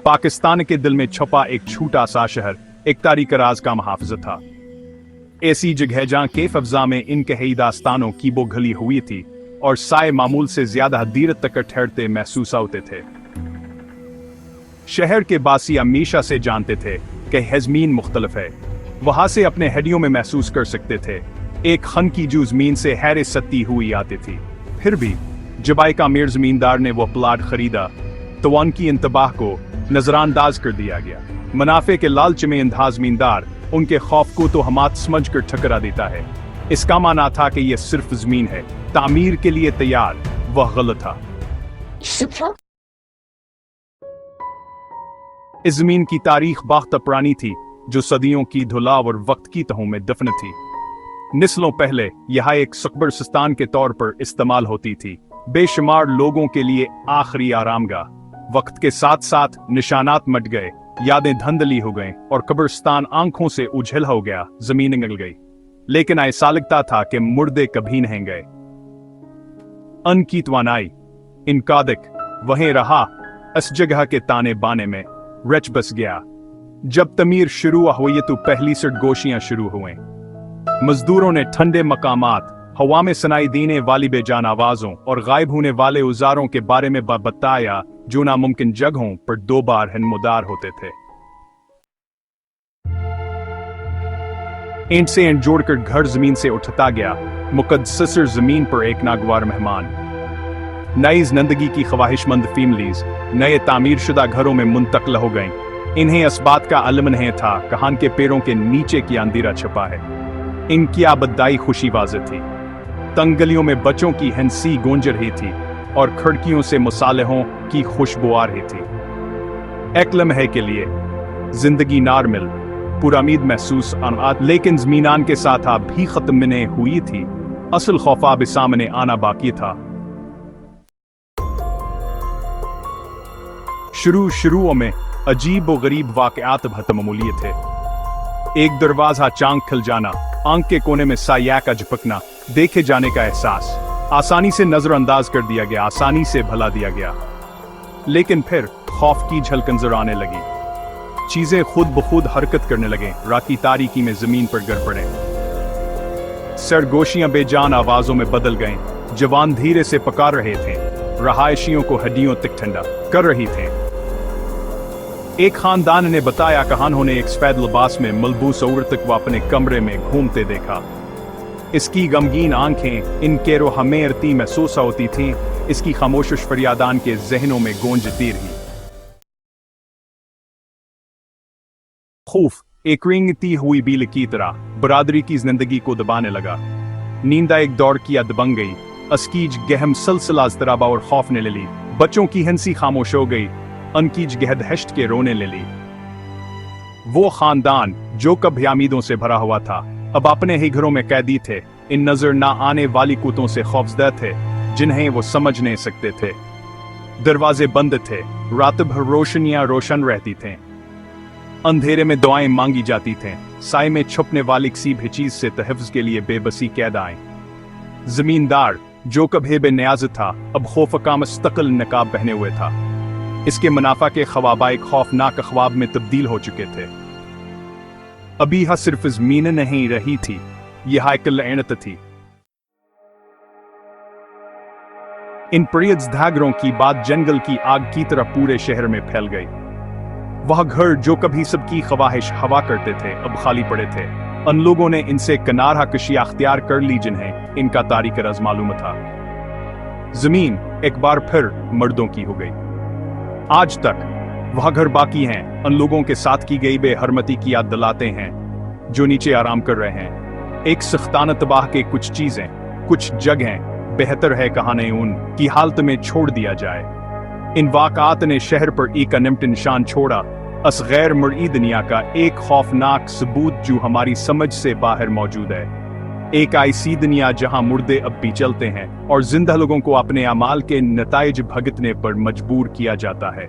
पाकिस्तान के दिल में छुपा एक छोटा सा शहर एक तारीख राज का मुहाफिज था। ऐसी जगह जहां कैफ अफजा में इनकही दास्तानों की बो घली हुई थी और साए मामूल से ज्यादा देर तक ठहरते महसूस होते थे। शहर के बासी हमेशा से जानते थे कि हजमीन मुख्तलिफ है, वहां से अपने हड्डियों में महसूस कर सकते थे एक खन की जो जमीन से हैरे सत्ती हुई आती थी। फिर भी जब एक अमीर जमींदार ने वो प्लाट खरीदा तो उनकी इंतबाह को नजरानंदाज कर दिया गया। मुनाफे के लालच में अंधा जमींदार उनके खौफ को तो हमात समझ कर ठकरा देता है। इसका माना था कि यह सिर्फ जमीन है, तामीर के लिए तैयार, वह गलत था। इस जमीन की तारीख बहुत पुरानी थी, जो सदियों की धुलाव और वक्त की तहों में दफन थी। नस्लों पहले यह एक कब्रिस्तान के तौर पर इस्तेमाल होती थी, बेशुमार लोगों के लिए आखिरी आरामगाह। वक्त के साथ साथ निशानात मट गए, यादें धंधली हो गईं और कब्रिस्तान आंखों से उछल हो गया, जमीन निगल गई। लेकिन ऐसा लगता था कि मुर्दे कभी नहीं गए। अन की तवानाई इनकादिक वहीं रहा, इस जगह के ताने बाने में रच बस गया। जब तमीर शुरू हुई तो पहली सरगोशियां शुरू हुई। मजदूरों ने ठंडे मकामात, हवा में सुनाई देने वाली बेजान आवाजों और गायब होने वाले औजारों के बारे में बताया जो नामुमकिन जगहों पर दो बार हिनमुदार होते थे। ईंट से ईंट जोड़कर घर जमीन से उठता गया, मुकद्दस जमीन पर एक नागवार मेहमान। नई जिंदगी की ख्वाहिशमंद फैमिलीज नए तामीर शुदा घरों में मुंतकिल हो गईं। इन्हें इस बात का इल्म नहीं था कहान के पैरों के नीचे की अंधेरा छिपा है। इनकी आबदाई खुशी वाज़ेह थी। तंग गलियों में बच्चों की हंसी गूंज रही थी और खिड़कियों से मुसालहों की खुशबू आ रही थी। एक लम्हे के लिए जिंदगी नारमिल पुरामीद महसूस लेकिन जमीनान के साथ आप भी खत्म नहीं हुई थी। असल खौफा भी सामने आना बाकी था। शुरू में अजीब व गरीब वाक़यात बहतमामूली थे। एक दरवाजा चांक खिल जाना, आंख के कोने में साया का झपकना, देखे जाने का एहसास आसानी से नजरअंदाज कर दिया गया, आसानी से भुला दिया गया। लेकिन फिर खौफ की झलक नजर आने लगी। चीजें खुद ब खुद हरकत करने लगे, रात की तारीकी में जमीन पर गिर पड़े। सरगोशियां बेजान आवाजों में बदल गईं। जवान धीरे से पकार रहे थे, रहायशियों को हड्डियों तक ठंडा कर रही थे। एक खानदान ने बताया कि उन्होंने एक सफेद लिबास में मलबूस औरत को अपने कमरे में घूमते देखा। इसकी गमगीन आंखें इनके रोहमे अरती महसूस होती थीं, इसकी खामोश फरियादान के जहनों में गूंजती रही। खौफ एक रेंगती हुई बील की तरह बरादरी की जिंदगी को दबाने लगा। नींद एक दौड़ की दबंग गई, अस्कीज गहम सलसला इज़्तिराब और खौफ ने ले ली। बच्चों की हंसी खामोश हो गई, अनकीज गहदहश्त के रोने ले ली। वो खानदान जो कभी उम्मीदों से भरा हुआ था, अब अपने ही घरों में कैदी थे। इन नजर ना आने वाली कुतों से खौफजदा थे, जिन्हें वो समझ नहीं सकते थे। दरवाजे बंद थे, रात भर रोशनियां रोशन रहती थीं। अंधेरे में दुआएं मांगी जाती थीं, साए में छुपने वाली किसी भी चीज से तहफ़्ज़ के लिए बेबसी कैद आए। जमींदार जो कभी बेनियाज था, अब खौफ का मुस्तकिल नकाब पहने हुए था। इसके मुनाफा के ख्वाब एक खौफनाक ख्वाब में तब्दील हो चुके थे। अभी यह सिर्फ ज़मीन नहीं रही थी, यह एक लअनत थी। इन प्रियज धागरों की बात जंगल की आग की तरह पूरे शहर में फैल गई। वह घर जो कभी सबकी ख्वाहिश हवा करते थे, अब खाली पड़े थे। उन लोगों ने इनसे किनारा कशी अख्तियार कर ली जिन्हें इनका तारीख रज़ मालूम था। जमीन एक बार फिर मर्दों की हो गई। आज तक वह घर बाकी हैं, उन लोगों के साथ की गई बेहरमती की याद दिलाते हैं जो नीचे आराम कर रहे हैं। एक सख्ताना तबाह के कुछ चीजें, कुछ जगहें बेहतर है कहानी उन की हालत में छोड़ दिया जाए। इन वाक़ात ने शहर पर एक अनमट निशान छोड़ा, अस गैर मर्ई दुनिया का एक खौफनाक सबूत जो हमारी समझ से बाहर मौजूद है। एक ऐसी दुनिया जहां मुर्दे अब भी चलते हैं और जिंदा लोगों को अपने अमाल के नताइज भुगतने पर मजबूर किया जाता है।